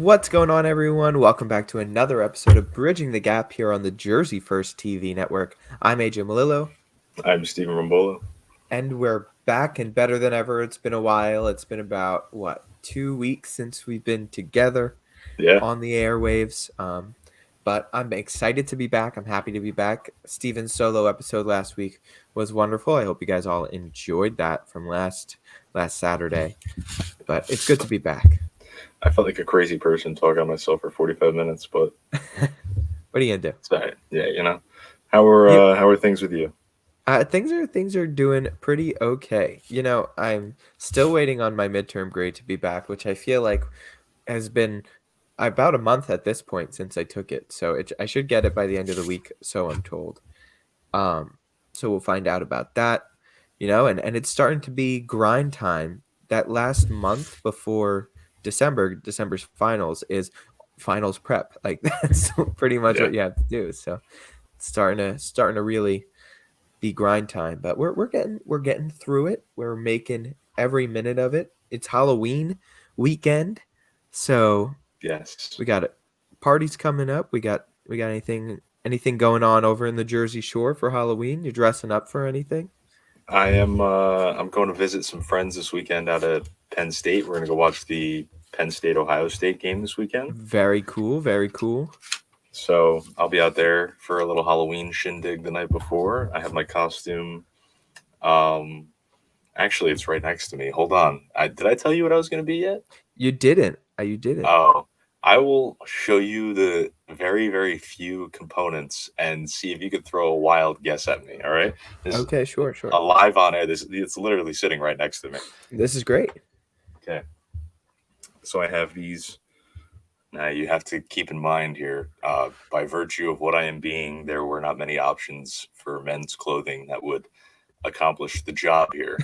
What's going on, everyone? Welcome back to another episode of Bridging the Gap here on the Jersey First TV network. I'm AJ Malillo, I'm Stephen Rombolo. and we're back and better than ever. It's been a while. It's been about, 2 weeks since we've been together Yeah, on the airwaves. But I'm excited to be back. I'm happy to be back. Steven's solo episode last week was wonderful. I hope you guys all enjoyed that from last Saturday. But it's good to be back. I felt like a crazy person talking on myself for 45 minutes, but What are you gonna do? it's all right. Yeah, how are things with you? Things are doing pretty okay. I'm still waiting on my midterm grade to be back, which I feel like has been about a month at this point since I took it. So I should get it by the end of the week, so I'm told. Um, so we'll find out about that, and it's starting to be grind time. That last month before December's finals is finals prep. Like that's pretty much Yeah, what you have to do. So it's starting to really be grind time, but we're getting through it. We're making every minute of it. It's Halloween weekend, so yes. we got it. Parties coming up. We got anything going on over in the Jersey Shore for Halloween? You dressing up for anything? I'm going to visit some friends this weekend out at Penn State. We're going to go watch the Penn State Ohio State game this weekend. Very cool. Very cool. So I'll be out there for a little Halloween shindig the night before. I have my costume. Um, Actually, it's right next to me. Hold on. Did I tell you what I was going to be yet? You didn't. You didn't. Oh, I will show you the very, very few components and see if you could throw a wild guess at me. All right, this is Okay, sure, sure. live on air. This it's literally sitting right next to me. This is great. Okay, so I have these. Now you have to keep in mind here, by virtue of what I am being, there were not many options for men's clothing that would accomplish the job here.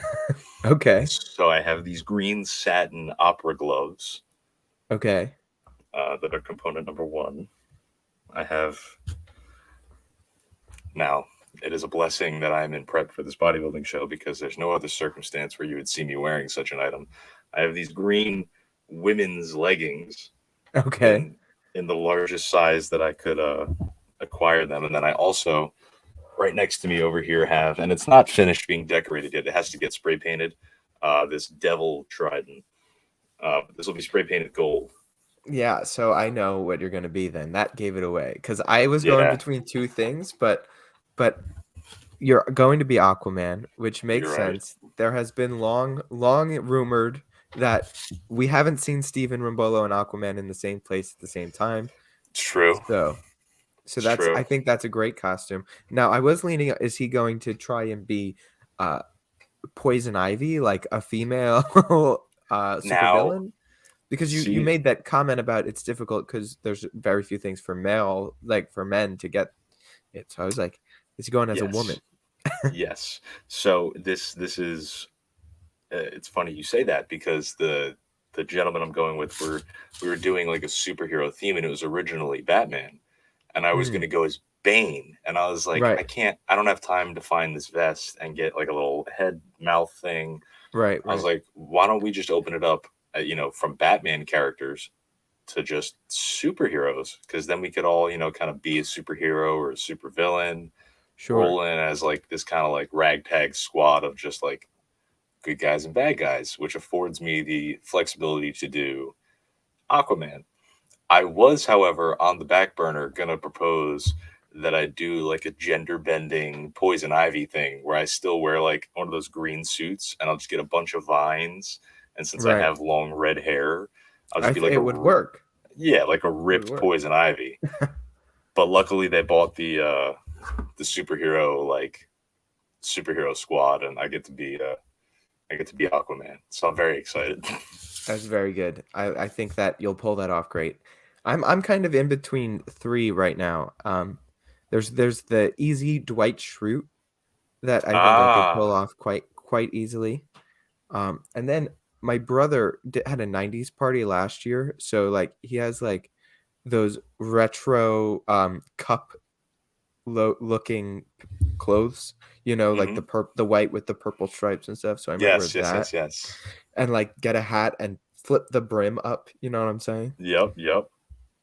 Okay. So I have these green satin opera gloves Okay. that are component number one. I have Now, it is a blessing that I'm in prep for this bodybuilding show because there's no other circumstance where you would see me wearing such an item. I have these green women's leggings Okay. in the largest size that I could acquire them, and then I also right next to me over here have, and it's not finished being decorated yet. It has to get spray painted. This devil trident. This will be spray painted gold. Yeah, so I know what you're gonna be then. That gave it away because I was going Yeah, between two things, but you're going to be Aquaman, which makes you're right. sense. There has been long rumored that we haven't seen Steven Rimbolo and Aquaman in the same place at the same time. It's true. So so It's that's true. I think that's a great costume. Now I was leaning, is he going to try and be uh Poison Ivy, like a female Now, supervillain? Because you see, made that comment about it's difficult because there's very few things for men to get it. So I was like, is he going as a woman? yes. Yes. So this is it's funny you say that because the gentleman I'm going with we were doing like a superhero theme and it was originally Batman and I was going Mm, to go as Bane and I was like right, I don't have time to find this vest and get like a little head mouth thing. right, I was right. like why don't we just open it up from Batman characters to just superheroes because then we could all kind of be a superhero or a supervillain Sure. roll in as like this kind of like ragtag squad of just like good guys and bad guys, which affords me the flexibility to do Aquaman. I was, however, on the back burner gonna propose that I do like a gender bending poison ivy thing where I still wear like one of those green suits and I'll just get a bunch of vines. And since I Right. have long red hair, I'll just be like It would work. yeah, like a It would ripped work. poison ivy. But luckily they bought the superhero squad and I get to be Aquaman. So I'm very excited. That's very good. I think that you'll pull that off great. I'm kind of in between three right now. There's the easy Dwight Schrute that I think I could pull Ah, off quite easily. And then my brother had a '90s party last year, so like he has like those retro cup looking clothes, like hmm the white with the purple stripes and stuff. So I might wear yes, yes, that yes, yes. and like get a hat and flip the brim up, you know what I'm saying? Yep, yep.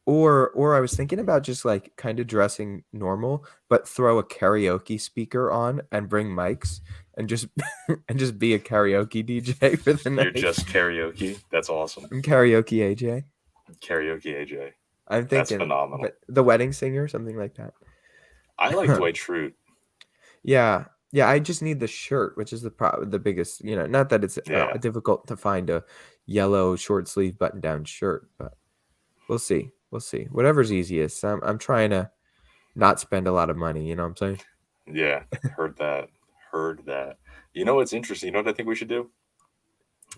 Or I was thinking about just like kind of dressing normal, but throw a karaoke speaker on and bring mics and just and just be a karaoke DJ for the You're night. just karaoke. That's awesome. I'm karaoke AJ. Karaoke AJ. I'm That's thinking, phenomenal. but the wedding singer, something like that. I like Dwight Schrute. Yeah. Yeah, I just need the shirt, which is the biggest, not that it's Yeah, difficult to find a yellow short sleeve button down shirt, but we'll see. We'll see. Whatever's easiest. I'm trying to not spend a lot of money, you know what I'm saying? yeah. Heard that. Heard that. You know what's interesting? You know what I think we should do?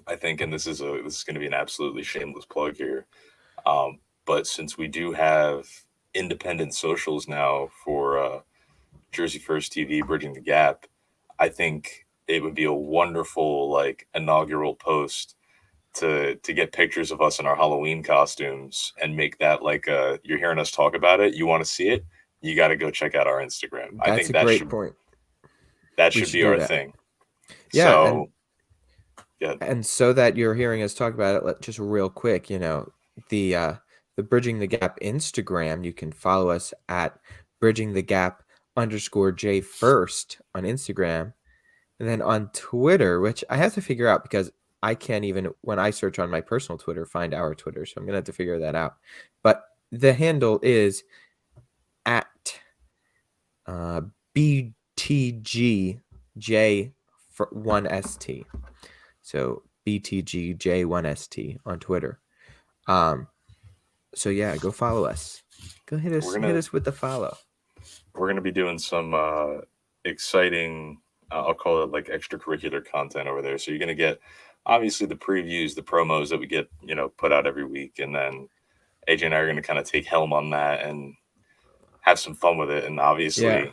I think, and this is going to be an absolutely shameless plug here. Um, but since we do have independent socials now for Jersey First TV, Bridging the Gap, I think it would be a wonderful like inaugural post to get pictures of us in our Halloween costumes and make that like you're hearing us talk about it. You want to see it? You got to go check out our Instagram. I That's think a great point. that We should should be do our that. thing. Yeah, So yeah, and so that you're hearing us talk about it, just real quick, the Bridging the Gap Instagram, you can follow us at Bridging the Gap _J first on Instagram. And then on Twitter, which I have to figure out because I can't even, when I search on my personal Twitter, find our Twitter. So I'm going to have to figure that out. But the handle is at BTGJ1ST. So BTGJ1ST on Twitter. So yeah, go follow us. Go we're hit gonna us with the follow. we're gonna be doing some exciting, I'll call it like extracurricular content over there. So you're gonna get obviously the previews, the promos that we get, put out every week, and then AJ and I are gonna kind of take helm on that and have some fun with it. And Yeah. obviously,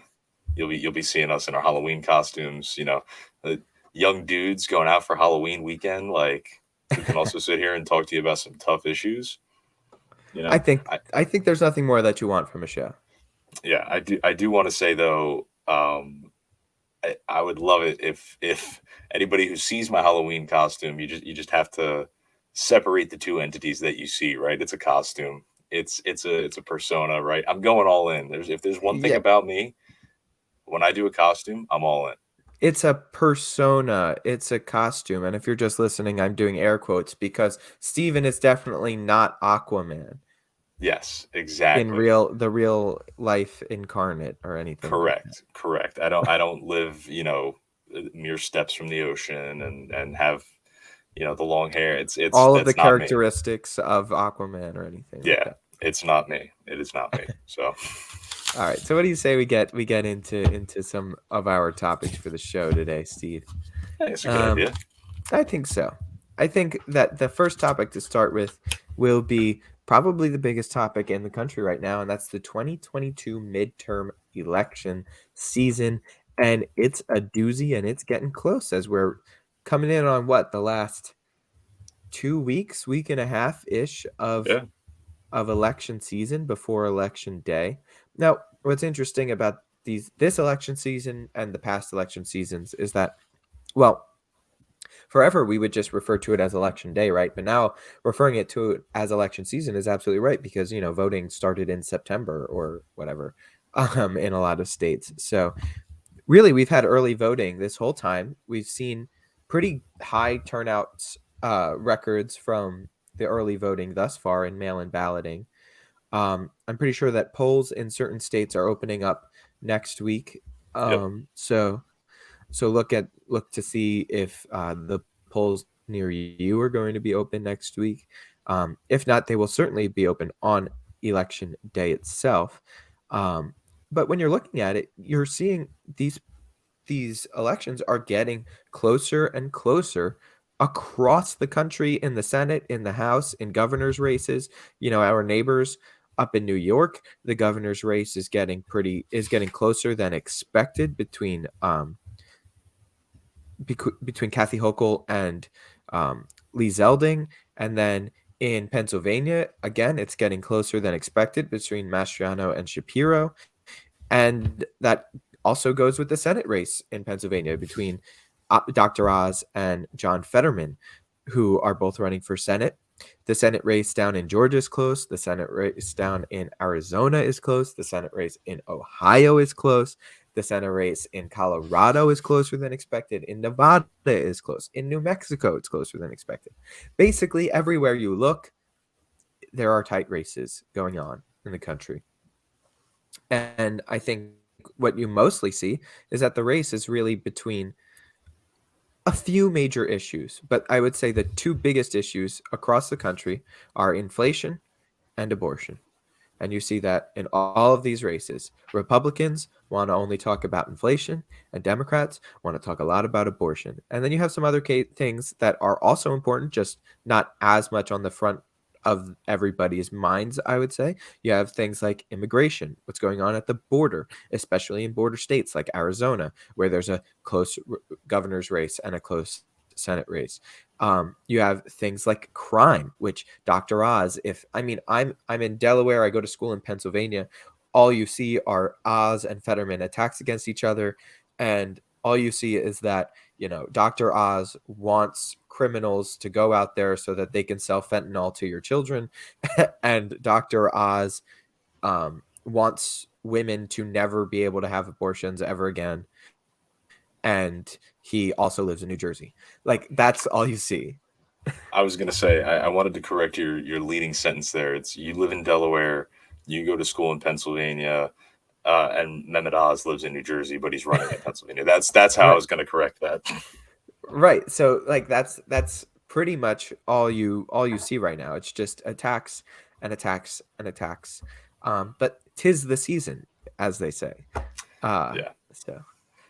you'll be seeing us in our Halloween costumes. The young dudes going out for Halloween weekend, like who can also sit here and talk to you about some tough issues. You I know, think I I think there's nothing more that you want from a show. yeah, I do want to say though, I would love it if anybody who sees my Halloween costume, you just have to separate the two entities that you see, right? It's a costume. It's a persona, right? I'm going all in. If there's one thing Yeah, about me, when I do a costume, I'm all in. it's a persona, it's a costume. And if you're just listening, I'm doing air quotes because Steven is definitely not Aquaman Yes, in exactly. the real life incarnate or anything like that. Correct. Correct. I don't live, mere steps from the ocean and have, the long hair. It's All of the that's not me. characteristics of Aquaman or anything like Yeah, that. it's not me. It is not me. So, All right. So what do you say we get into some of our topics for the show today, Steve? I think it's a good Um, idea. I think so. I think that the first topic to start with will be probably the biggest topic in the country right now, and that's the 2022 midterm election season. And it's a doozy, and it's getting close as we're coming in on the last 2 weeks, week and a half ish Yeah. of election season before election day. Now, what's interesting about this election season and the past election seasons is that, well, forever we would just refer to it as election day, right? But now referring it to it as election season is absolutely right because voting started in September or whatever in a lot of states. So really, we've had early voting this whole time. We've seen pretty high turnouts records from the early voting thus far in mail-in balloting. I'm pretty sure that polls in certain states are opening up next week. Yep. So look to see if the polls near you are going to be open next week. If not, they will certainly be open on election day itself. But when you're looking at it, you're seeing these elections are getting closer and closer across the country in the Senate, in the House, in governor's races. Our neighbors up in New York, the governor's race is getting closer than expected between Kathy Hochul and Lee Zeldin. And then in Pennsylvania, again, it's getting closer than expected between Mastriano and Shapiro. And that also goes with the Senate race in Pennsylvania between Dr. Oz and John Fetterman, who are both running for Senate. The Senate race down in Georgia is close. The Senate race down in Arizona is close. The Senate race in Ohio is close. The Senate race in Colorado is closer than expected. In Nevada is close. In New Mexico, it's closer than expected. Basically, everywhere you look, there are tight races going on in the country. And I think what you mostly see is that the race is really between a few major issues, but I would say the two biggest issues across the country are inflation and abortion. And you see that in all of these races. Republicans want to only talk about inflation, and Democrats want to talk a lot about abortion. And then you have some other things that are also important, just not as much on the front of everybody's minds, I would say. You have things like immigration, what's going on at the border, especially in border states like Arizona, where there's a close governor's race and a close Senate race. You have things like crime, which Dr. Oz, if I mean I'm in Delaware, I go to school in Pennsylvania. All you see are Oz and Fetterman attacks against each other, and all you see is that Dr. Oz wants criminals to go out there so that they can sell fentanyl to your children, and Dr. Oz wants women to never be able to have abortions ever again, and he also lives in New Jersey. Like that's all you see. I was gonna say I wanted to correct your leading sentence there. It's you live in Delaware, you go to school in Pennsylvania, and Mehmet Oz lives in New Jersey, but he's running in Pennsylvania. That's how I Right. was gonna correct that. Right. So like that's pretty much all you see right now. It's just attacks and attacks and attacks. But tis the season, as they say. Yeah,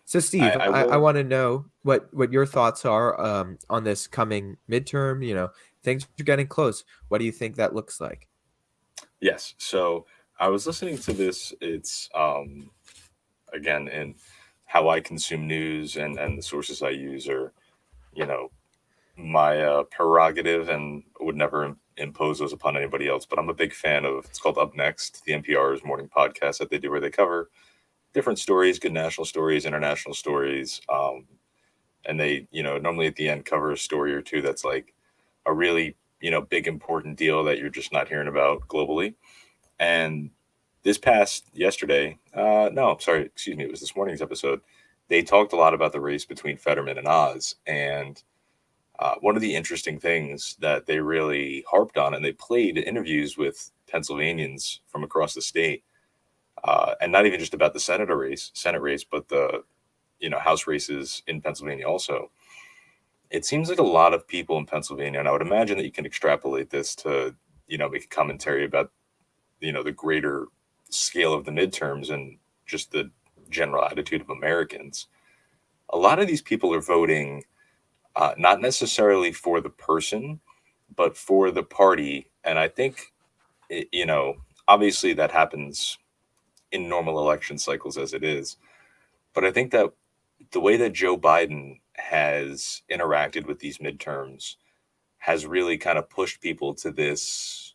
So Steve, I I will. want to know what your thoughts are on this coming midterm. Things are getting close. What do you think that looks like? Yes. So I was listening to this. It's again in how I consume news and the sources I use are you know my prerogative and would never impose those upon anybody else. But I'm a big fan of it's called Up Next, the NPR's morning podcast that they do where they cover different stories, good national stories, international stories, and they normally at the end cover a story or two that's like a really big important deal that you're just not hearing about globally. And this past yesterday, no, sorry, excuse me, it was this morning's episode. They talked a lot about the race between Fetterman and Oz, and one of the interesting things that they really harped on, and they played interviews with Pennsylvanians from across the state, and not even just about the Senate race, but the House races in Pennsylvania also. It seems like a lot of people in Pennsylvania, and I would imagine that you can extrapolate this to make a commentary about the greater scale of the midterms and just the general attitude of Americans. A lot of these people are voting not necessarily for the person, but for the party. And I think, obviously that happens in normal election cycles as it is. But I think that the way that Joe Biden has interacted with these midterms has really kind of pushed people to this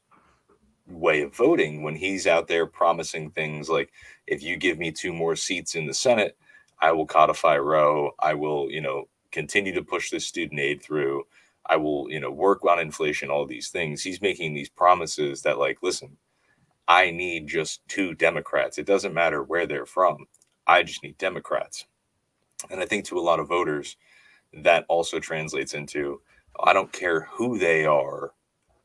way of voting when he's out there promising things like, if you give me two more seats in the Senate, I will codify Roe. I will, continue to push this student aid through. I will, work on inflation, all these things. He's making these promises that, like, listen, I need just two Democrats. It doesn't matter where they're from. I just need Democrats. And I think to a lot of voters, that also translates into I don't care who they are,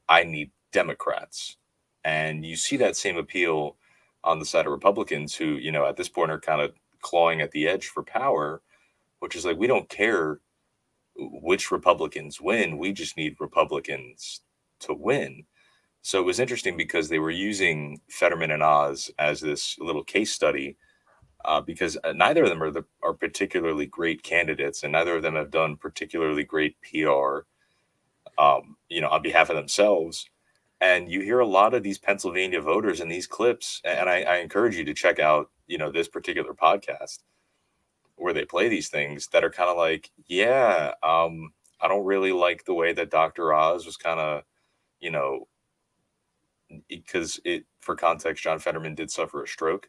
I need Democrats. And you see that same appeal on the side of Republicans who, at this point are kind of clawing at the edge for power, which is like, we don't care which Republicans win. We just need Republicans to win. So it was interesting because they were using Fetterman and Oz as this little case study because neither of them are particularly great candidates, and neither of them have done particularly great PR, on behalf of themselves. And you hear a lot of these Pennsylvania voters in these clips, and I encourage you to check out, this particular podcast where they play these things that are kind of like, yeah, I don't really like the way that Dr. Oz was kind of, you know, because for context, John Fetterman did suffer a stroke,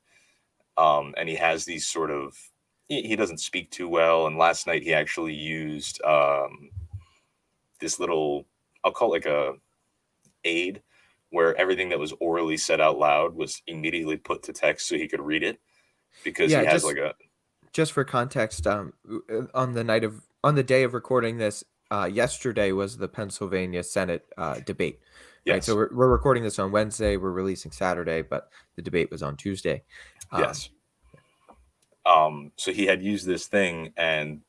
and he has these sort of he doesn't speak too well. And last night he actually used this little, I'll call it like aid where everything that was orally said out loud was immediately put to text so he could read it because he Yeah, has like a just for context, on the day of recording this, yesterday was the Pennsylvania Senate debate, right? So yes, we're recording this on Wednesday. We're releasing Saturday, but the debate was on Tuesday. Um, yes. So he had used this thing, and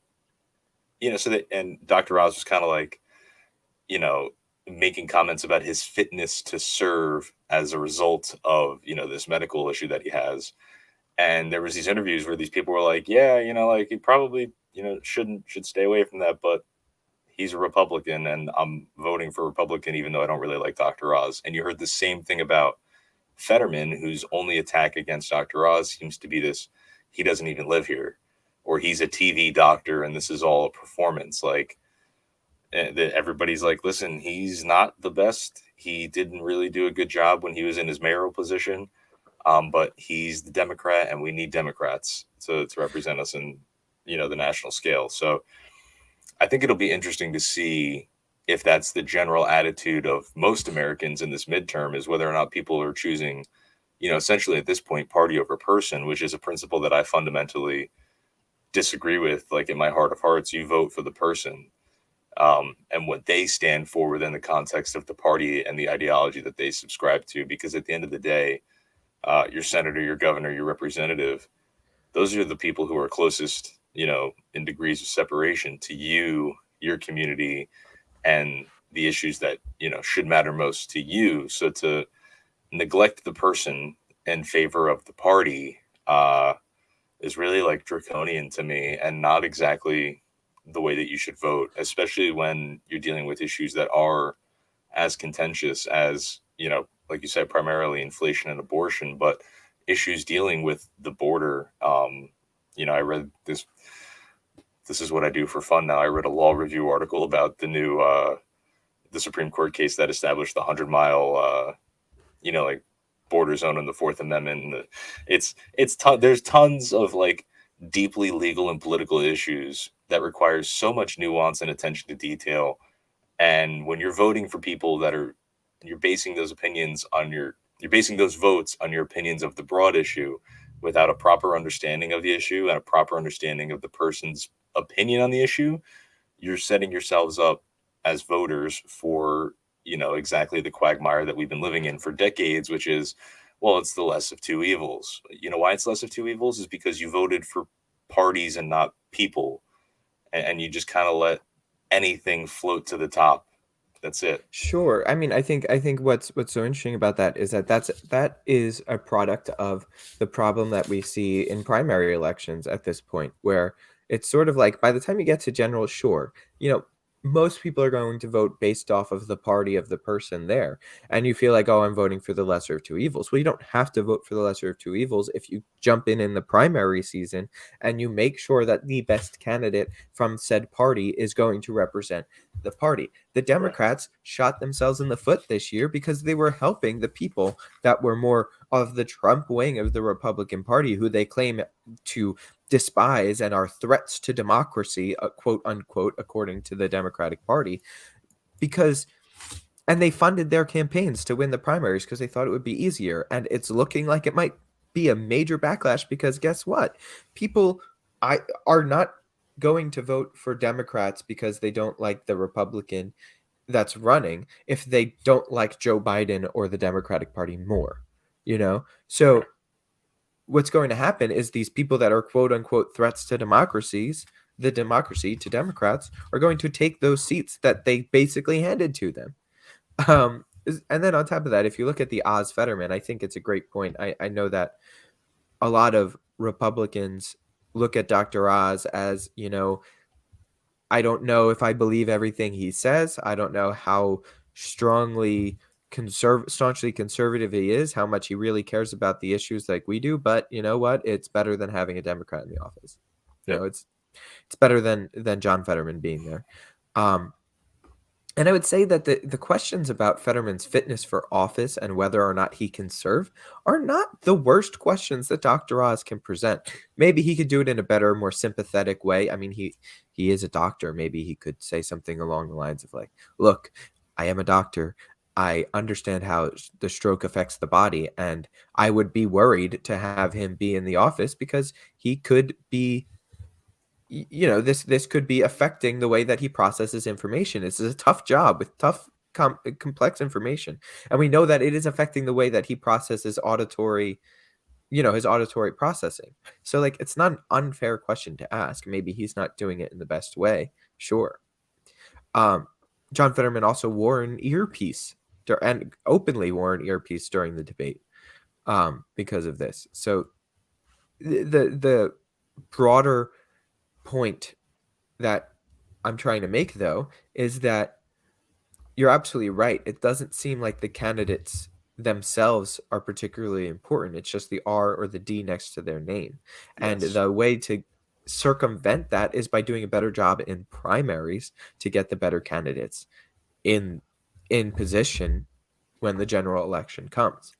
so that, and Dr. Oz was kind of like, you know, making comments about his fitness to serve as a result of, this medical issue that he has. And there was these interviews where these people were like, yeah, like he probably, should stay away from that, but he's a Republican and I'm voting for Republican even though I don't really like Dr. Oz. And you heard the same thing about Fetterman, whose only attack against Dr. Oz seems to be this: he doesn't even live here, or he's a TV doctor and this is all a performance. Like, everybody's like, listen, he's not the best. He didn't really do a good job when he was in his mayoral position. But he's the Democrat, and we need Democrats to represent us in, the national scale. So I think it'll be interesting to see if that's the general attitude of most Americans in this midterm, is whether or not people are choosing, essentially at this point, party over person, which is a principle that I fundamentally disagree with. Like, in my heart of hearts, you vote for the person, and what they stand for within the context of the party and the ideology that they subscribe to. Because at the end of the day, your senator, your governor, your representative, those are the people who are closest, in degrees of separation to you, your community, and the issues that, should matter most to you. So to neglect the person in favor of the party is really like draconian to me, and not exactly the way that you should vote, especially when you're dealing with issues that are as contentious as, like you said, primarily inflation and abortion, but issues dealing with the border. I read this. This is what I do for fun now. I read a law review article about the Supreme Court case that established the 100-mile, like border zone in the Fourth Amendment. And there's tons of like deeply legal and political issues that requires so much nuance and attention to detail. And when you're voting for people that are, you're basing those opinions on you're basing those votes on your opinions of the broad issue without a proper understanding of the issue and a proper understanding of the person's opinion on the issue, you're setting yourselves up as voters for, exactly the quagmire that we've been living in for decades, which is, well, it's the less of two evils. You know why it's less of two evils is because you voted for parties and not people, and you just kind of let anything float to the top. That's it. Sure. I mean, I think what's so interesting about that is that is a product of the problem that we see in primary elections at this point, where it's sort of like by the time you get to general, sure, most people are going to vote based off of the party of the person there. And you feel like, oh, I'm voting for the lesser of two evils. Well, you don't have to vote for the lesser of two evils if you jump in the primary season and you make sure that the best candidate from said party is going to represent the party. The Right. Democrats shot themselves in the foot this year because they were helping the people that were more of the Trump wing of the Republican Party, who they claim to despise and are threats to democracy, quote unquote, according to the Democratic Party, because and they funded their campaigns to win the primaries because they thought it would be easier. And it's looking like it might be a major backlash because guess what? People are not going to vote for Democrats because they don't like the Republican that's running if they don't like Joe Biden or the Democratic Party more, Right. So what's going to happen is these people that are quote unquote threats to democracies, the democracy to Democrats, are going to take those seats that they basically handed to them. And then on top of that, if you look at the Oz Fetterman, I think it's a great point. I know that a lot of Republicans look at Dr. Oz as, I don't know if I believe everything he says. I don't know how staunchly conservative he is, how much he really cares about the issues like we do. But you know what? It's better than having a Democrat in the office. Yep. It's better than John Fetterman being there. Um, and I would say that the questions about Fetterman's fitness for office and whether or not he can serve are not the worst questions that Dr. Oz can present. Maybe he could do it in a better, more sympathetic way. I mean, he is a doctor. Maybe he could say something along the lines of like, "Look, I am a doctor. I understand how the stroke affects the body, and I would be worried to have him be in the office because he could be this could be affecting the way that he processes information. This is a tough job with tough complex information, and we know that it is affecting the way that he processes auditory his auditory processing. So, like, it's not an unfair question to ask. Maybe he's not doing it in the best way. Sure. Um, John Fetterman also wore an earpiece and openly wore an earpiece during the debate because of this. So the broader point that I'm trying to make, though, is that you're absolutely right. It doesn't seem like the candidates themselves are particularly important. It's just the R or the D next to their name. And Yes. the way to circumvent that is by doing a better job in primaries to get the better candidates in position when the general election comes.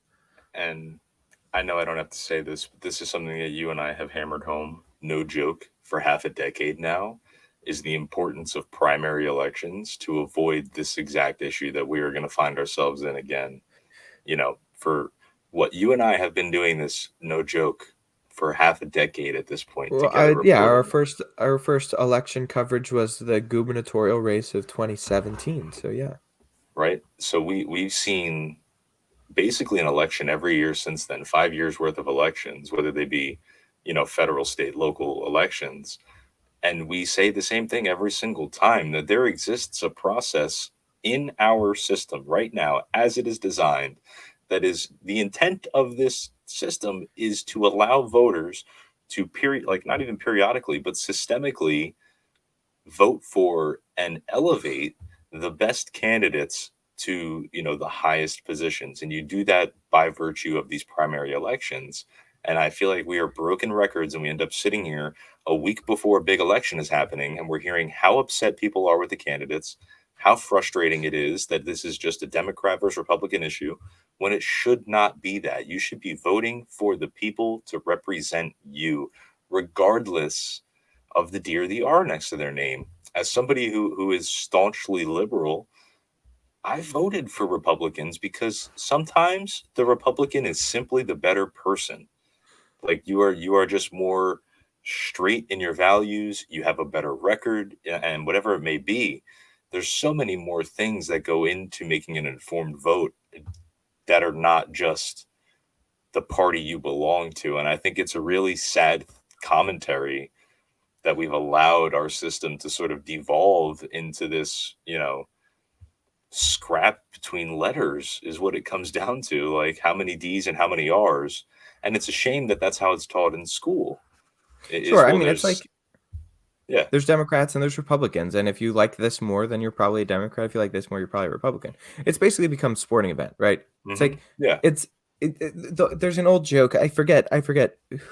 And I know I don't have to say this, but this is something that you and I have hammered home, no joke, for half a decade now, is the importance of primary elections to avoid this exact issue that we are going to find ourselves in again. For what you and I have been doing this, no joke, for half a decade at this point Well, together yeah, reporting, our first election coverage was the gubernatorial race of 2017. So yeah. right? So we've seen basically an election every year since then, 5 years worth of elections, whether they be, federal, state, local elections. And we say the same thing every single time, that there exists a process in our system right now, as it is designed, that is the intent of this system is to allow voters to like not even periodically, but systemically vote for and elevate the best candidates to the highest positions, and you do that by virtue of these primary elections. And I feel like we are broken records, and we end up sitting here a week before a big election is happening, and we're hearing how upset people are with the candidates, how frustrating it is that this is just a Democrat versus Republican issue, when it should not be that. You should be voting for the people to represent you, regardless of the D or the R next to their name. As somebody who is staunchly liberal, I voted for Republicans because sometimes the Republican is simply the better person. Like you are just more straight in your values, you have a better record, and whatever it may be. There's so many more things that go into making an informed vote that are not just the party you belong to. And I think it's a really sad commentary that we've allowed our system to sort of devolve into this, scrap between letters is what it comes down to, like how many D's and how many R's. And it's a shame that that's how it's taught in school. It is, Sure. I well, mean, it's like yeah. there's Democrats and there's Republicans, and if you like this more, then you're probably a Democrat. If you like this more, you're probably a Republican. It's basically become a sporting event, right? It's like Yeah. it's there's an old joke. I forget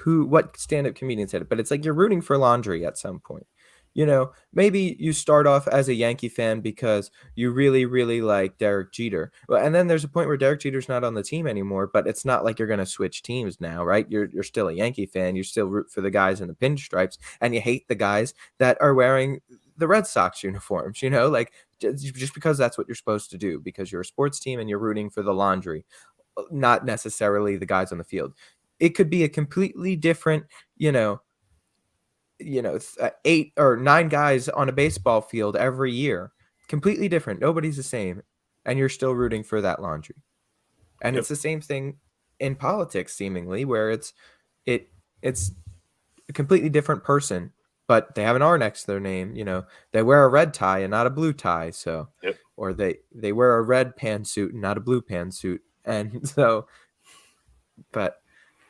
what stand-up comedian said it, but it's like you're rooting for laundry at some point. Maybe you start off as a Yankee fan because you really, really like Derek Jeter. Well, and then there's a point where Derek Jeter's not on the team anymore, but it's not like you're going to switch teams now, right? You're still a Yankee fan. You still root for the guys in the pinstripes, and you hate the guys that are wearing the Red Sox uniforms, like just because that's what you're supposed to do because you're a sports team and you're rooting for the laundry, not necessarily the guys on the field. It could be a completely different, you know, 8 or 9 guys on a baseball field every year. Completely different. Nobody's the same. And you're still rooting for that laundry. And Yep. it's the same thing in politics, seemingly, where it's a completely different person, but they have an R next to their name. They wear a red tie and not a blue tie. So, Yep. or they wear a red pantsuit and not a blue pantsuit. And so, but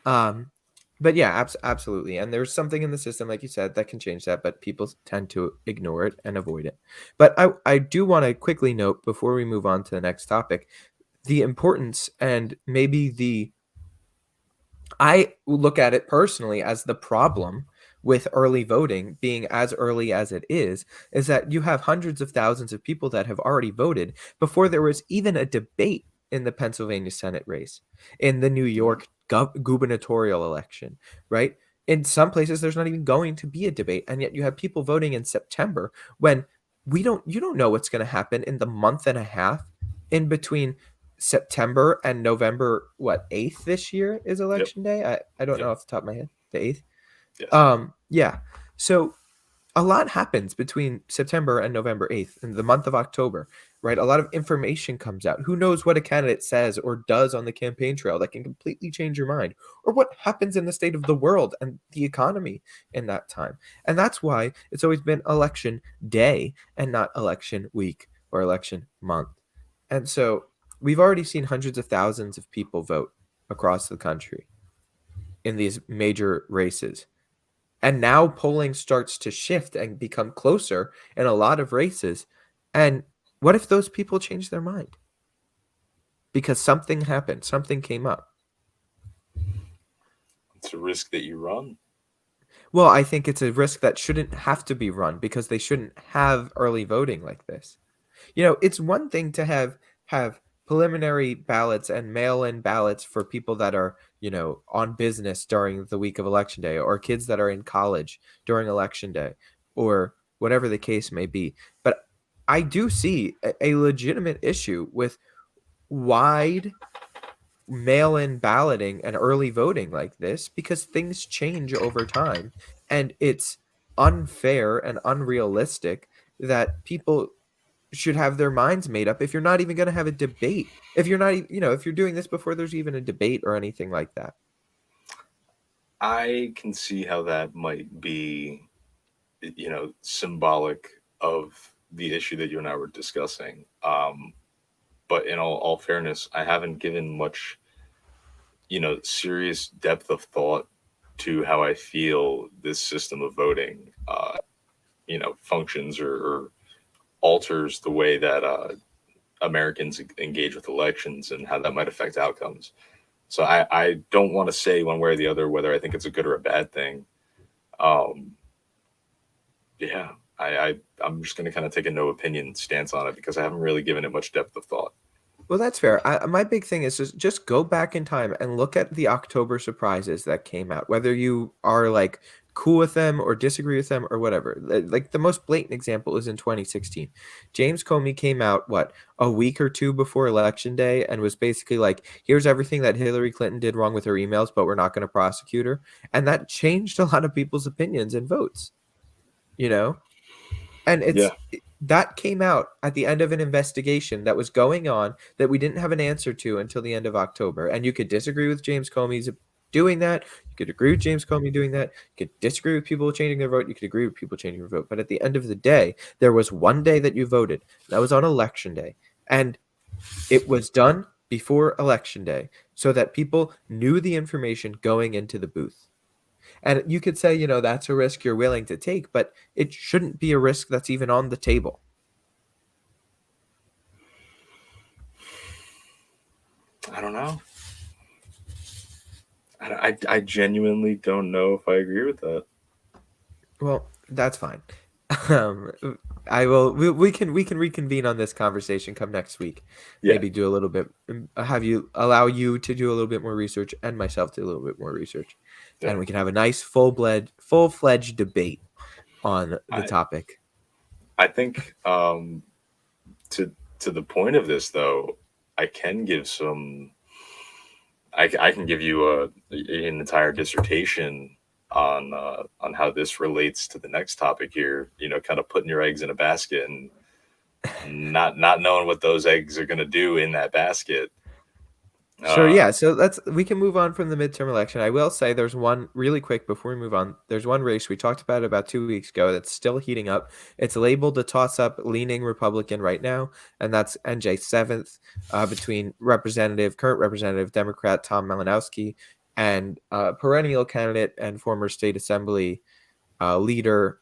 um, but yeah, absolutely. And there's something in the system, like you said, that can change that, but people tend to ignore it and avoid it. But I do want to quickly note before we move on to the next topic, the importance and maybe I look at it personally as the problem with early voting being as early as it is that you have hundreds of thousands of people that have already voted before there was even a debate in the Pennsylvania Senate race, in the New Mhm. York gubernatorial election, right? In some places, there's not even going to be a debate, and yet you have people voting in September when you don't know what's going to happen in the month and a half in between September and November, what, 8th this year is Yep. election day? I don't Yep. know off the top of my head. The 8th? Yes. Yeah. So a lot happens between September and November 8th in the month of October, right? A lot of information comes out. Who knows what a candidate says or does on the campaign trail that can completely change your mind, or what happens in the state of the world and the economy in that time. And that's why it's always been election day and not election week or election month. And so we've already seen hundreds of thousands of people vote across the country in these major races. And now polling starts to shift and become closer in a lot of races. And what if those people change their mind? Because something happened, something came up. It's a risk that you run. Well, I think it's a risk that shouldn't have to be run because they shouldn't have early voting like this. It's one thing to have preliminary ballots and mail-in ballots for people that are, on business during the week of election day, or kids that are in college during election day, or whatever the case may be. But I do see a legitimate issue with wide mail-in balloting and early voting like this because things change over time, and it's unfair and unrealistic that people should have their minds made up if you're not even going to have a debate. If you're not, if you're doing this before there's even a debate or anything like that. I can see how that might be, symbolic of the issue that you and I were discussing. But in all fairness, I haven't given much, serious depth of thought to how I feel this system of voting, functions or alters the way that Americans engage with elections and how that might affect outcomes. So I don't want to say one way or the other whether I think it's a good or a bad thing. Um, yeah, I'm just going to kind of take a no opinion stance on it because I haven't really given it much depth of thought. Well, that's fair. My big thing is just go back in time and look at the October surprises that came out, whether you are like cool with them or disagree with them or whatever. Like the most blatant example is in 2016. James Comey came out, what, a week or two before election day and was basically like, here's everything that Hillary Clinton did wrong with her emails, but we're not going to prosecute her. And that changed a lot of people's opinions and votes, you know? And Yeah, that came out at the end of an investigation that was going on that we didn't have an answer to until the end of October. And you could disagree with James Comey's doing that. You could agree with James Comey doing that. You could disagree with people changing their vote. You could agree with people changing their vote. But at the end of the day, there was one day that you voted. That was on election day. And it was done before election day so that people knew the information going into the booth. And you could say, that's a risk you're willing to take, but it shouldn't be a risk that's even on the table. I don't know. I genuinely don't know if I agree with that. Well, that's fine. Um, I will. We can reconvene on this conversation come next week. Yeah, Maybe do a little bit. Allow you to do a little bit more research and myself to do a little bit more research, yeah. and we can have a nice full-fledged debate on the I topic. I think to the point of this though, I can give some. I can give you an entire dissertation on how this relates to the next topic here. Kind of putting your eggs in a basket and not knowing what those eggs are going to do in that basket. Sure, Uh, yeah. So we can move on from the midterm election. I will say there's one really quick before we move on. There's one race we talked about it about 2 weeks ago that's still heating up. It's labeled a toss-up leaning Republican right now, and that's NJ 7th between current representative Democrat Tom Malinowski and perennial candidate and former state assembly leader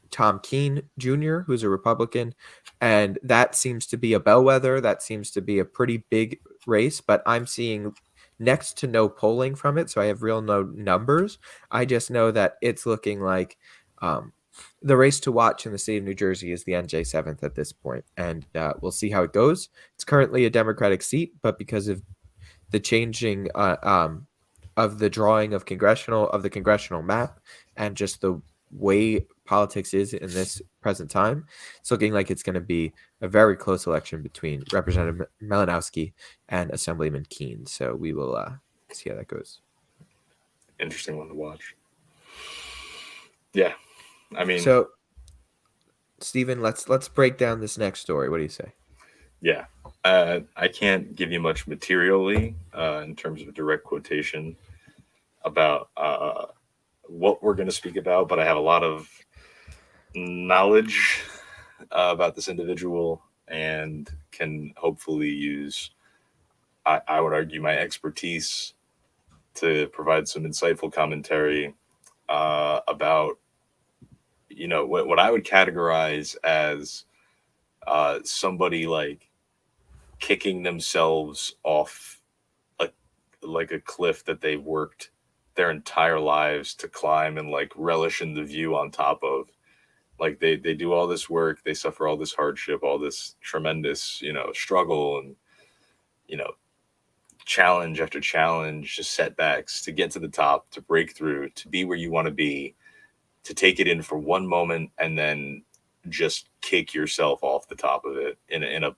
Tom Keene Jr., who's a Republican. And that seems to be a bellwether. That seems to be a pretty big race, but I'm seeing next to no polling from it. So I have real no numbers. I just know that it's looking like um, the race to watch in the state of New Jersey is the NJ 7th at this point, and we'll see how it goes. It's currently a Democratic seat, but because of the changing of the drawing of the congressional map and just the way politics is in this present time, it's looking like it's going to be a very close election between Representative Malinowski and Assemblyman Keene. So we will see how that goes. Interesting one to watch. Yeah, I mean, So, Stephen, let's break down this next story. What do you say? yeah. I can't give you much materially in terms of a direct quotation about what we're going to speak about, but I have a lot of knowledge about this individual and can hopefully use, I would argue, my expertise to provide some insightful commentary about, what I would categorize as somebody like kicking themselves off a, like a cliff that they worked their entire lives to climb and like relish in the view on top of. Like they do all this work, they suffer all this hardship, all this tremendous, struggle and, you know, challenge after challenge, just setbacks to get to the top, to break through, to be where you want to be, to take it in for one moment and then just kick yourself off the top of it in a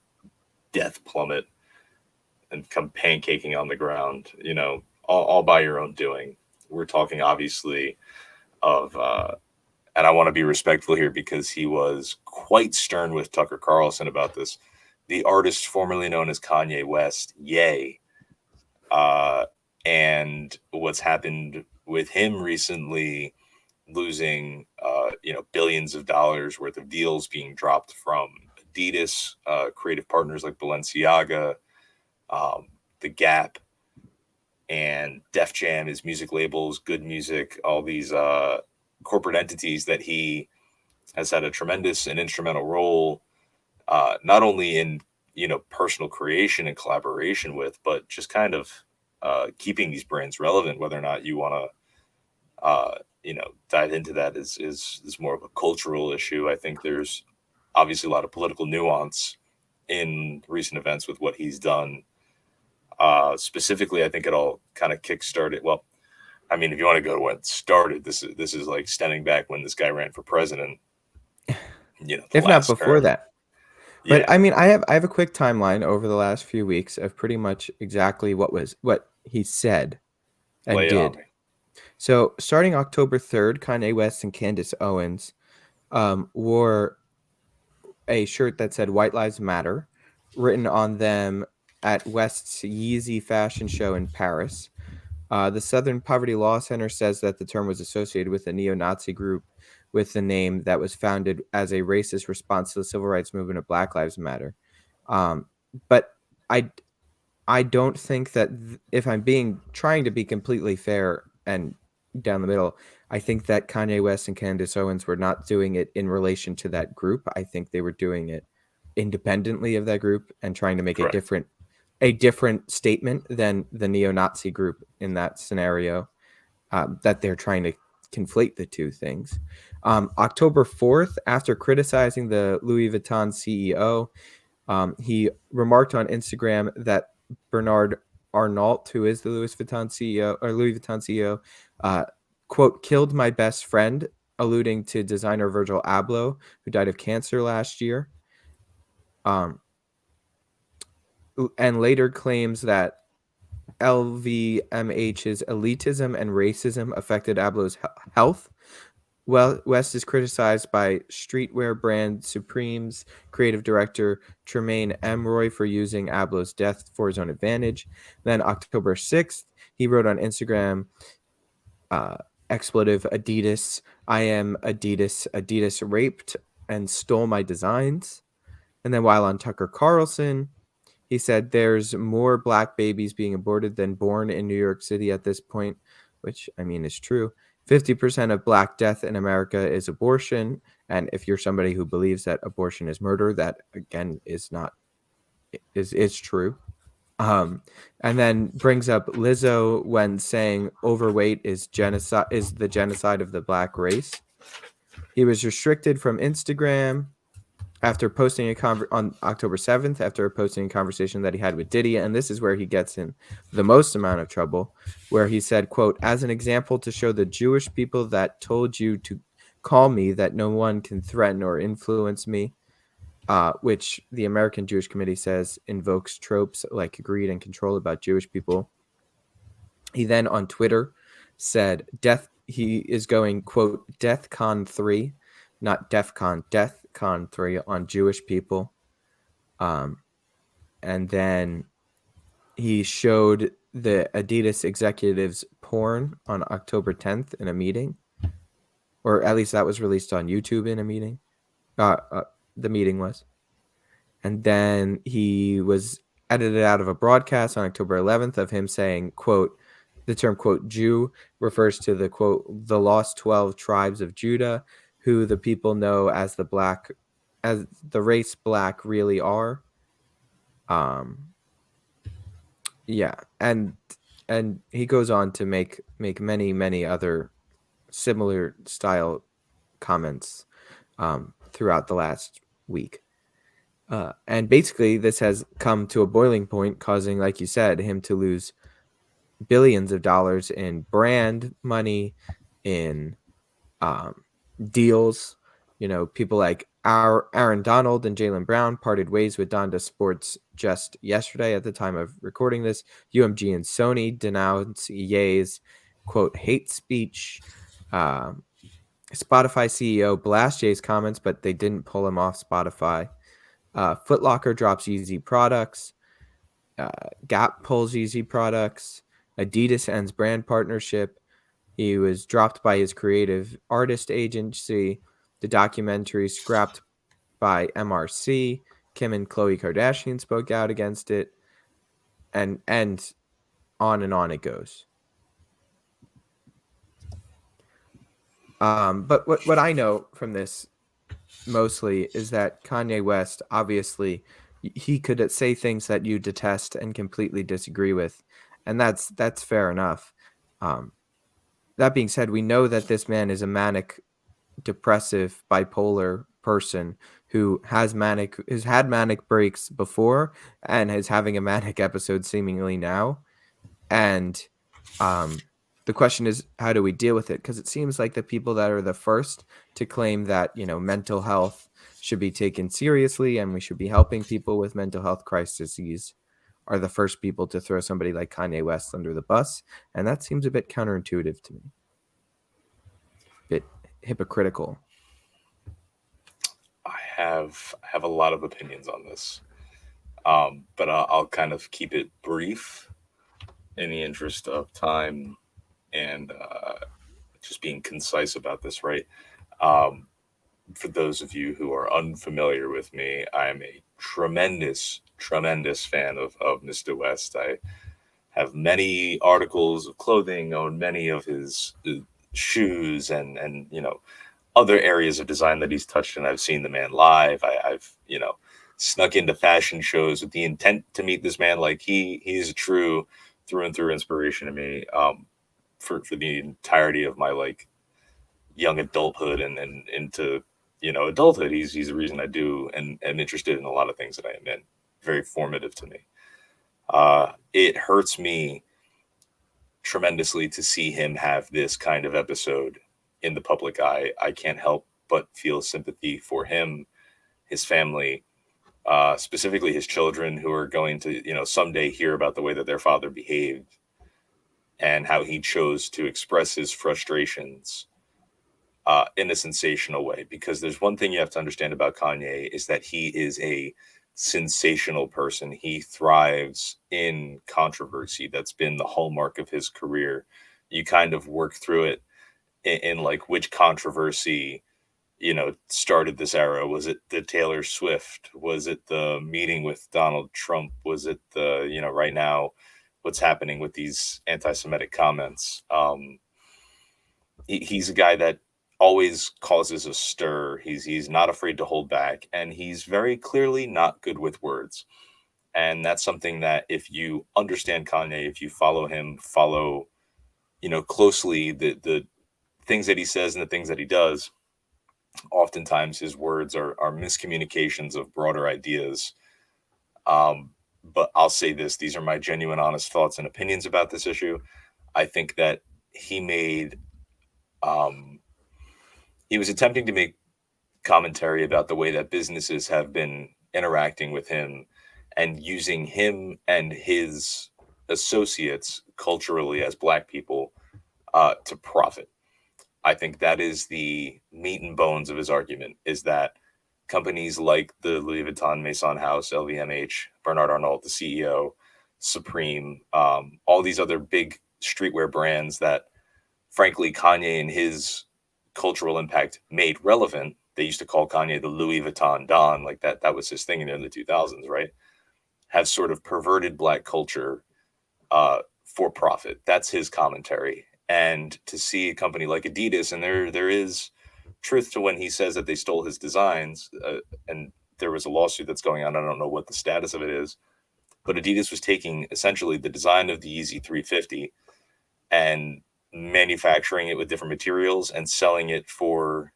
death plummet and come pancaking on the ground, all by your own doing. We're talking obviously of, and I want to be respectful here because he was quite stern with Tucker Carlson about this. The artist formerly known as Kanye West, Ye, uh, and what's happened with him recently, losing billions of dollars worth of deals being dropped from Adidas, creative partners like Balenciaga, um, The Gap, and Def Jam, his music labels, Good Music, all these corporate entities that he has had a tremendous and instrumental role, not only in personal creation and collaboration with, but just kind of keeping these brands relevant. Whether or not you want to dive into that is more of a cultural issue. I think there's obviously a lot of political nuance in recent events with what he's done. Specifically, I think it all kind of kick-started. Well, I mean, if you want to go to when it started, this is like stemming back when this guy ran for president. The If not last before term. that. But Yeah, I mean, I have a quick timeline over the last few weeks of pretty much exactly what he said and lay it on did. me. So starting October 3rd, Kanye West and Candace Owens wore a shirt that said "White Lives Matter" written on them at West's Yeezy fashion show in Paris. The Southern Poverty Law Center says that the term was associated with a neo-Nazi group with the name that was founded as a racist response to the civil rights movement of Black Lives Matter. Um, but I I don't think that if I'm being trying to be completely fair and down the middle, I think that Kanye West and Candace Owens were not doing it in relation to that group. I think they were doing it independently of that group and trying to make Correct. a different statement than the neo-Nazi group in that scenario. That they're trying to conflate the two things. October 4th, after criticizing the Louis Vuitton CEO, he remarked on Instagram that Bernard Arnault, who is the Louis Vuitton CEO, quote, killed my best friend, alluding to designer Virgil Abloh, who died of cancer last year. And later claims that LVMH's elitism and racism affected Abloh's health. Well, West is criticized by streetwear brand Supreme's creative director Tremaine Emroy for using Abloh's death for his own advantage. Then October 6th, he wrote on Instagram, expletive Adidas, I am Adidas. Adidas raped and stole my designs. And then while on Tucker Carlson, he said there's more black babies being aborted than born in New York City at this point, which I mean is true. 50% of black death in America is abortion. And if you're somebody who believes that abortion is murder, that again is true. And then brings up Lizzo when saying overweight is the genocide of the black race. He was restricted from Instagram after posting on October 7th, after posting a conversation that he had with Diddy, and this is where he gets in the most amount of trouble, where he said, quote, as an example to show the Jewish people that told you call me that no one can threaten or influence me, which the American Jewish Committee says invokes tropes like greed and control about Jewish people. He then on Twitter said death he is going quote DeathCon 3, not DefCon, DeathCon 3 on Jewish people. Um, and then he showed the Adidas executives porn on October 10th in a meeting, or at least that was released on YouTube in a meeting. The meeting was. And then he was edited out of a broadcast on October 11th of him saying, quote, the term, quote, Jew refers to the, quote, the lost 12 tribes of Judah, who the people know as the race black really are. Um, yeah. And he goes on to make many, many other similar style comments throughout the last week. And basically, this has come to a boiling point, causing, like you said, him to lose billions of dollars in brand money, in um, deals. You know, people like Aaron Donald and Jalen Brown parted ways with Donda Sports just yesterday at the time of recording this. UMG and Sony denounce EA's, quote, hate speech. Um, Spotify CEO blast Jay's comments, but they didn't pull him off Spotify. Foot Locker drops Yeezy products. Gap pulls Yeezy products. Adidas ends brand partnership. He was dropped by his creative artist agency. The documentary scrapped by MRC. Kim and Khloe Kardashian spoke out against it. And on it goes. But what I know from this mostly is that Kanye West, obviously, he could say things that you detest and completely disagree with, and that's fair enough. Um, that being said, we know that this man is a manic, depressive, bipolar person who has had manic breaks before and is having a manic episode seemingly now. And the question is, how do we deal with it? Because it seems like the people that are the first to claim that, you know, mental health should be taken seriously and we should be helping people with mental health crises are the first people to throw somebody like Kanye West under the bus. And that seems a bit counterintuitive to me, a bit hypocritical. I have a lot of opinions on this, but I'll kind of keep it brief in the interest of time and just being concise about this, right? Um, for those of you who are unfamiliar with me, I'm a tremendous fan of Mr. West. I have many articles of clothing, own many of his shoes, and other areas of design that he's touched. And I've seen the man live. I've snuck into fashion shows with the intent to meet this man. Like he's a true through and through inspiration to me. For the entirety of my like young adulthood and into adulthood, he's the reason I do and am interested in a lot of things that I am in. Very formative to me. It hurts me tremendously to see him have this kind of episode in the public eye. I can't help but feel sympathy for him, his family, specifically his children, who are going to someday hear about the way that their father behaved and how he chose to express his frustrations in a sensational way. Because there's one thing you have to understand about Kanye is that he is a sensational person. He thrives in controversy. That's been the hallmark of his career. You kind of work through it in like which controversy started this era. Was it the Taylor Swift? Was it the meeting with Donald Trump? Was it the right now what's happening with these anti-Semitic comments? He's a guy that always causes a stir. He's not afraid to hold back, and he's very clearly not good with words. And that's something that if you understand Kanye, if you follow him, follow closely the things that he says and the things that he does, oftentimes his words are miscommunications of broader ideas. But I'll say this: these are my genuine, honest thoughts and opinions about this issue. I think that he made um, he was attempting to make commentary about the way that businesses have been interacting with him and using him and his associates culturally as black people to profit. I think that is the meat and bones of his argument, is that companies like the Louis Vuitton Maison House, LVMH, Bernard Arnault, the CEO, Supreme, all these other big streetwear brands that, frankly, Kanye and his cultural impact made relevant. They used to call Kanye the Louis Vuitton Don, like that. That was his thing in the 2000s, right? Have sort of perverted black culture for profit. That's his commentary. And to see a company like Adidas, and there is truth to when he says that they stole his designs, and there was a lawsuit that's going on. I don't know what the status of it is, but Adidas was taking essentially the design of the Yeezy 350 and manufacturing it with different materials and selling it for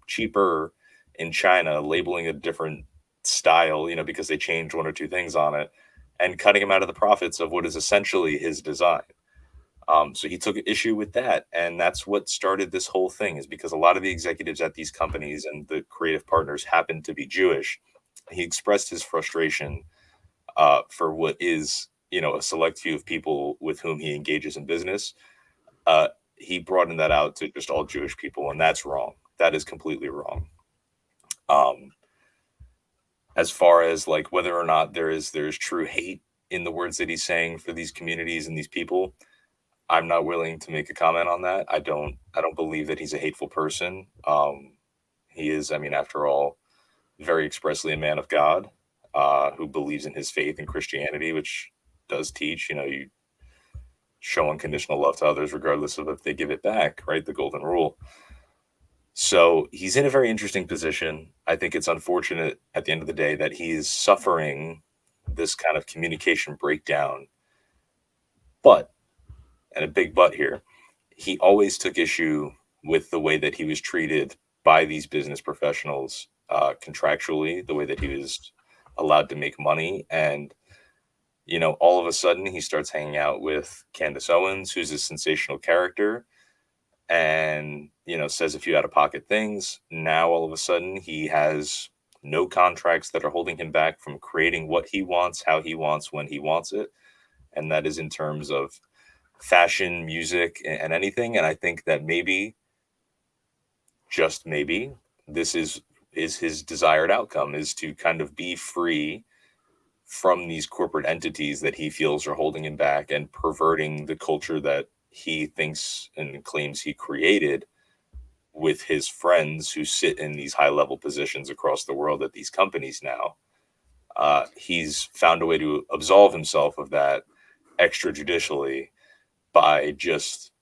cheaper in China, labeling a different style, because they changed one or two things on it, and cutting him out of the profits of what is essentially his design. So he took issue with that, and that's what started this whole thing. Is because a lot of the executives at these companies and the creative partners happened to be Jewish. He expressed his frustration for what is, a select few of people with whom he engages in business. He broadened that out to just all Jewish people, and that's wrong. That is completely wrong. Um, as far as like whether or not there is true hate in the words that he's saying for these communities and these people, I'm not willing to make a comment on that. I don't believe that he's a hateful person. He is, I mean, after all, very expressly a man of God, who believes in his faith in Christianity, which does teach, you show unconditional love to others regardless of if they give it back, right? The golden rule. So he's in a very interesting position. I think it's unfortunate at the end of the day that he is suffering this kind of communication breakdown. But, and a big but here, he always took issue with the way that he was treated by these business professionals contractually, the way that he was allowed to make money. And, all of a sudden he starts hanging out with Candace Owens, who's a sensational character, and, says a few out of pocket things. Now, all of a sudden, he has no contracts that are holding him back from creating what he wants, how he wants, when he wants it. And that is in terms of fashion, music, and anything. And I think that maybe, just maybe, this is his desired outcome, is to kind of be free from these corporate entities that he feels are holding him back and perverting the culture that he thinks and claims he created with his friends who sit in these high level positions across the world at these companies now. He's found a way to absolve himself of that extrajudicially by just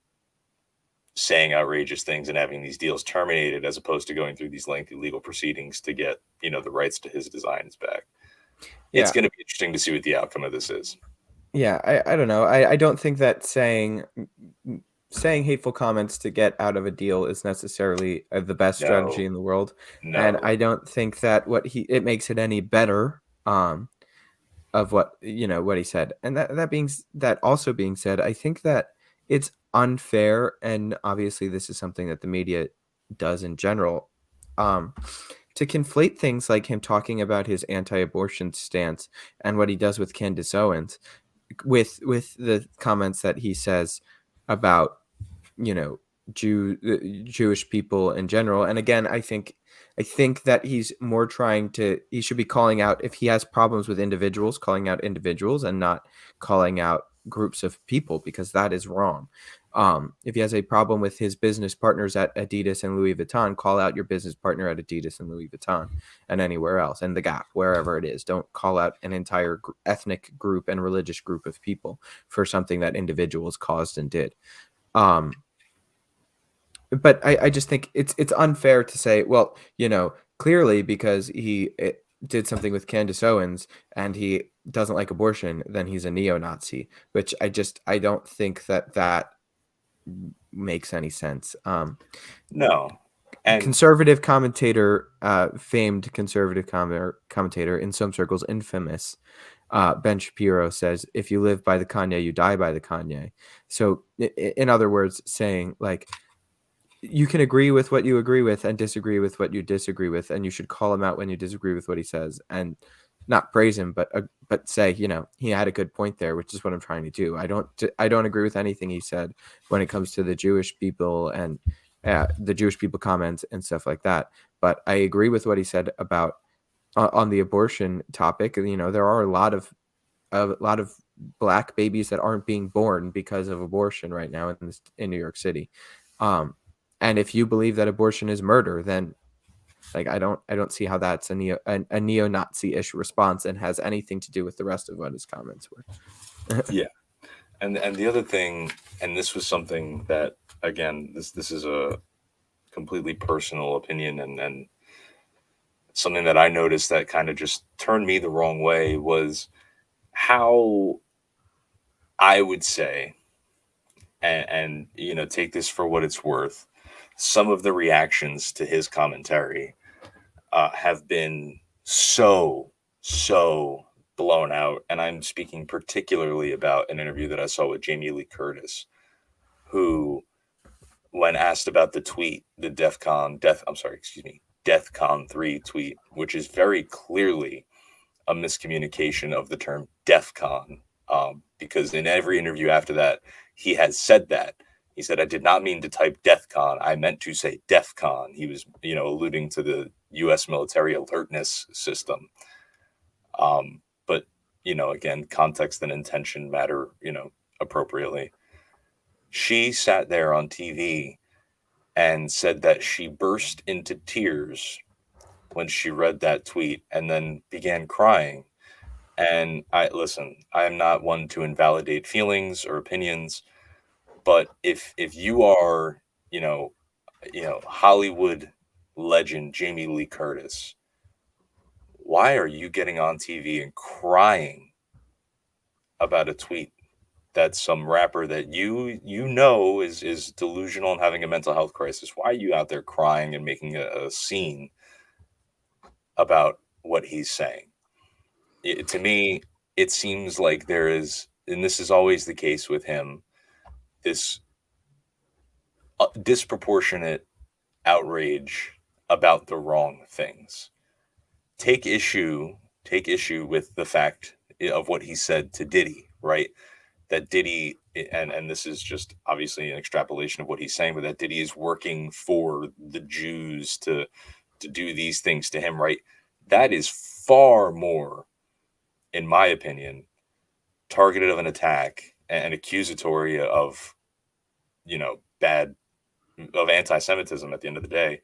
saying outrageous things and having these deals terminated, as opposed to going through these lengthy legal proceedings to get, the rights to his designs back. It's Yeah. going to be interesting to see what the outcome of this is. Yeah, I don't know. I don't think that saying hateful comments to get out of a deal is necessarily the best strategy No, in the world, and no, I don't think that it makes it any better of what he said. And that also being said, I think that it's unfair, and obviously this is something that the media does in general, um to conflate things like him talking about his anti-abortion stance and what he does with Candace Owens with the comments that he says about you know Jewish people in general. And again, I think that he should be calling out, if he has problems with individuals, calling out individuals and not calling out groups of people, because that is wrong. If he has a problem with his business partners at Adidas and Louis Vuitton, call out your business partner at Adidas and Louis Vuitton and anywhere else, and the Gap, wherever it is. Don't call out an entire ethnic group and religious group of people for something that individuals caused and did. Um, but I just think it's unfair to say, well, clearly because did something with Candace Owens and he doesn't like abortion, then he's a neo-Nazi, which I don't think that makes any sense. no. And Conservative commentator, famed conservative commentator in some circles, infamous, Ben Shapiro says, "If you live by the Kanye, you die by the Kanye." So, in other words, saying like, you can agree with what you agree with and disagree with what you disagree with, and you should call him out when you disagree with what he says, and not praise him, but say, he had a good point there, which is what I'm trying to do. I don't agree with anything he said when it comes to the Jewish people and the Jewish people comments and stuff like that. But I agree with what he said about on the abortion topic. There are a lot of black babies that aren't being born because of abortion right now in New York City. Um, and if you believe that abortion is murder, then like I don't see how that's a neo-Nazi-ish response and has anything to do with the rest of what his comments were. Yeah. And the other thing, and this was something that, again, this is a completely personal opinion, and something that I noticed that kind of just turned me the wrong way, was how I would say, and take this for what it's worth, some of the reactions to his commentary have been so blown out. And I'm speaking particularly about an interview that I saw with Jamie Lee Curtis, who, when asked about the tweet, the DEFCON 3 tweet, which is very clearly a miscommunication of the term DEFCON, because in every interview after that, he has said that. He said, "I did not mean to type DEFCON. I meant to say DEFCON." He was, alluding to the U.S. military alertness system. But, again, context and intention matter, appropriately. She sat there on TV and said that she burst into tears when she read that tweet and then began crying. And I am not one to invalidate feelings or opinions, but if you are, you know, Hollywood legend Jamie Lee Curtis, why are you getting on TV and crying about a tweet that some rapper that is delusional and having a mental health crisis? Why are you out there crying and making a scene about what he's saying? To me, it seems like there is, and this is always the case with him, this disproportionate outrage about the wrong things. Take issue, take issue with the fact of what he said to Diddy, right? That Diddy, and this is just obviously an extrapolation of what he's saying, but that Diddy is working for the Jews to do these things to him, right? That is far more, in my opinion, targeted of an attack and accusatory of, bad, of anti-Semitism at the end of the day,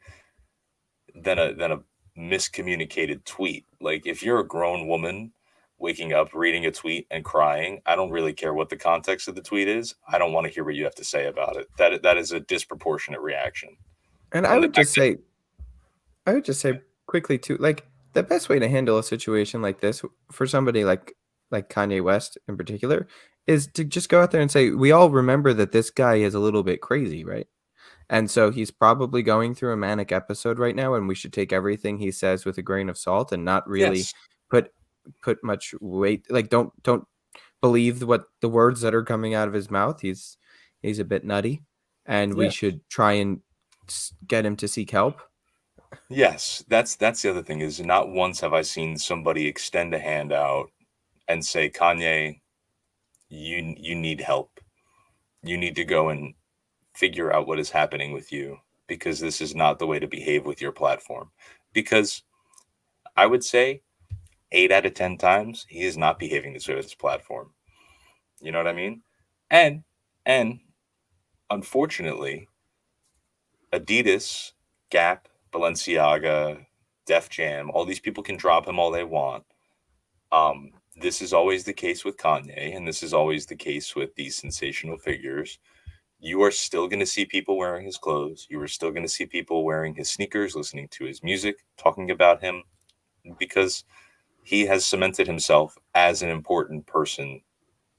than a miscommunicated tweet. Like, if you're a grown woman waking up, reading a tweet and crying, I don't really care what the context of the tweet is. I don't want to hear what you have to say about it. That is a disproportionate reaction. And I And the would fact just that, say, I would just say quickly too, like the best way to handle a situation like this for somebody like Kanye West in particular is to just go out there and say, we all remember that this guy is a little bit crazy, right? And so he's probably going through a manic episode right now, and we should take everything he says with a grain of salt and not really yes, put put much weight. Like don't believe what the words that are coming out of his mouth. He's a bit nutty, and we yes, should try and get him to seek help. yes. That's the other thing, is not once have I seen somebody extend a hand out and say, Kanye, you need help. You need to go and figure out what is happening with you, because this is not the way to behave with your platform. Because I would say 8 out of 10 times he is not behaving this way with his platform. You know what I mean? And and unfortunately, Adidas, Gap, Balenciaga, Def Jam, all these people can drop him all they want. This is always the case with Kanye, and this is always the case with these sensational figures. You are still going to see people wearing his clothes. You are still going to see people wearing his sneakers, listening to his music, talking about him, because he has cemented himself as an important person,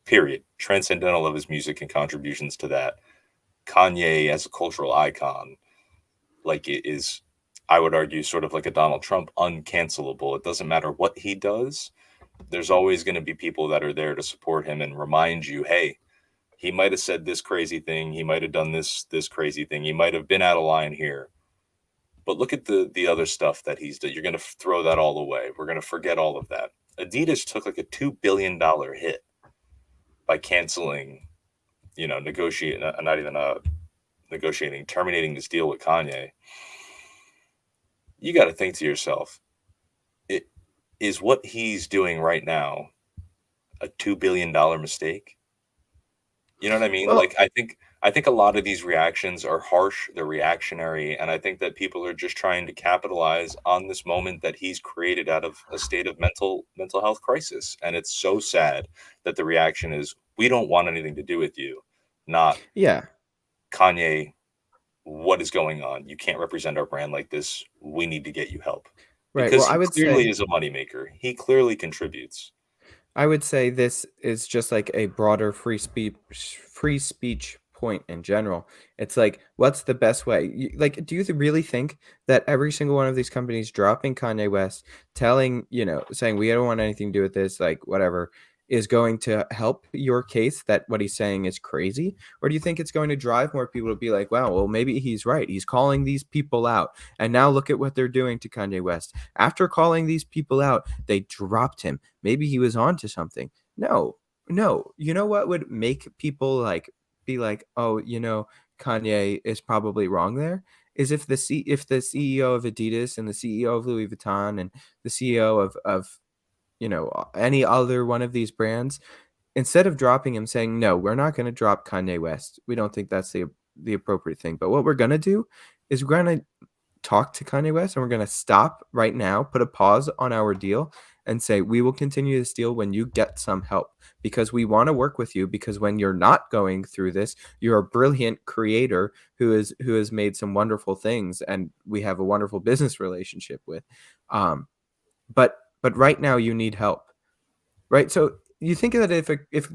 period. Transcendental of his music and contributions to that. Kanye as a cultural icon, like, it is, I would argue, sort of like a Donald Trump, uncancelable. It doesn't matter what he does. There's always going to be people that are there to support him and remind you, hey, He might have said this crazy thing. He might have done this crazy thing. He might have been out of line here. But look at the other stuff that he's done. You're going to throw that all away. We're going to forget all of that. Adidas took like a $2 billion hit by canceling, negotiating, not even negotiating, terminating this deal with Kanye. You got to think to yourself, it is what he's doing right now a $2 billion mistake? You know what I mean? Well, Like I think a lot of these reactions are harsh, they're reactionary, and I think that people are just trying to capitalize on this moment that he's created out of a state of mental health crisis. And it's so sad that the reaction is we don't want anything to do with you, not yeah, Kanye, what is going on? You can't represent our brand like this. We need to get you help. right. Well, Because he clearly is a moneymaker. He clearly contributes. I would say this is just like a broader free speech point in general. It's like, what's the best way? Like, do you really think that every single one of these companies dropping Kanye West, telling, saying we don't want anything to do with this, like whatever, is going to help your case that what he's saying is crazy? Or do you think it's going to drive more people to be like, wow, well, maybe he's right. He's calling these people out. And now look at what they're doing to Kanye West. After calling these people out, they dropped him. Maybe he was on to something. No, no. You know what would make people like be like, oh, Kanye is probably wrong there? Is if the CEO of Adidas and the CEO of Louis Vuitton and the CEO of any other one of these brands, instead of dropping him, saying, no, we're not going to drop Kanye West. We don't think that's the appropriate thing. But what we're going to do is we're going to talk to Kanye West and we're going to stop right now, put a pause on our deal and say, we will continue this deal when you get some help because we want to work with you because when you're not going through this, you're a brilliant creator who has made some wonderful things and we have a wonderful business relationship with. But right now you need help. Right? So you think that if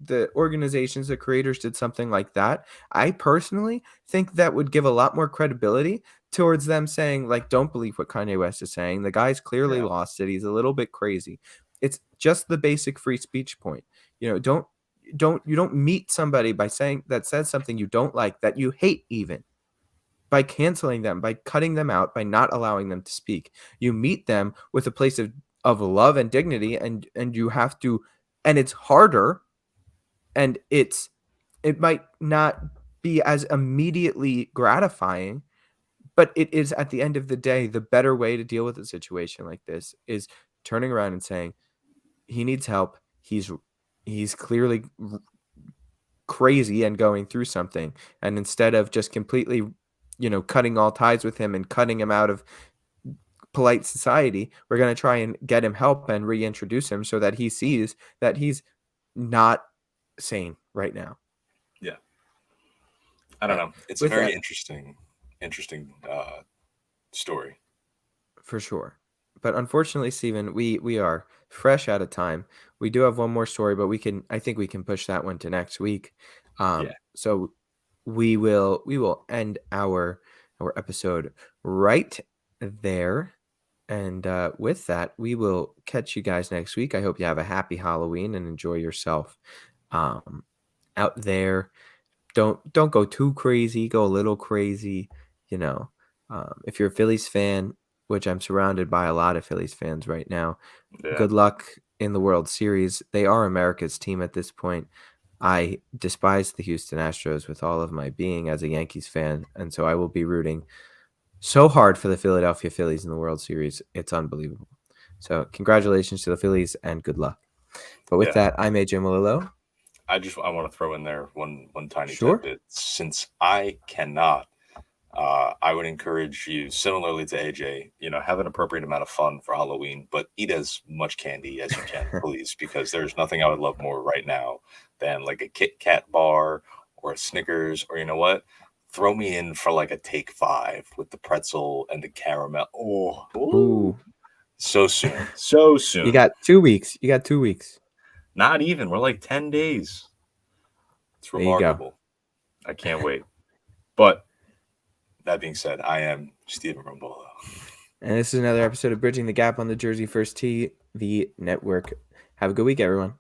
the organizations, the creators did something like that, I personally think that would give a lot more credibility towards them saying, like, don't believe what Kanye West is saying. The guy's clearly Yeah. lost it. He's a little bit crazy. It's just the basic free speech point. Don't meet somebody by saying that says something you don't like, that you hate even by canceling them, by cutting them out, by not allowing them to speak. You meet them with a place of love and dignity, and you have to, and it's harder, and it might not be as immediately gratifying, but it is at the end of the day the better way to deal with a situation like this is turning around and saying he needs help. He's clearly crazy and going through something, and instead of just completely cutting all ties with him and cutting him out of polite society, we're going to try and get him help and reintroduce him so that he sees that he's not sane right now. Yeah. I don't And know. It's a with very that, interesting story. for sure. But unfortunately, Stephen, we are fresh out of time. We do have one more story, but I think we can push that one to next week. Yeah. So we will end our episode right there. And with that, we will catch you guys next week. I hope you have a happy Halloween and enjoy yourself um, out there. Don't go too crazy. Go a little crazy. You know, if you're a Phillies fan, which I'm surrounded by a lot of Phillies fans right now, Yeah. good luck in the World Series. They are America's team at this point. I despise the Houston Astros with all of my being as a Yankees fan, and so I will be rooting so hard for the Philadelphia Phillies in the World Series. It's unbelievable. So congratulations to the Phillies and good luck. But with Yeah. that, I'm AJ Malillo. I want to throw in there one tiny Sure. tidbit. Since I cannot, I would encourage you, similarly to AJ, have an appropriate amount of fun for Halloween, but eat as much candy as you can, please, because there's nothing I would love more right now than like a Kit Kat bar or a Snickers, or you know what? Throw me in for like a Take Five with the pretzel and the caramel. Oh, ooh, Ooh. so soon, so You soon. got 2 weeks. You got 2 weeks. Not even. We're like 10 days. It's There you go. remarkable. I can't wait. But that being said, I am Stephen Rombolo. And this is another episode of Bridging the Gap on the Jersey First TV Network. Have a good week, everyone.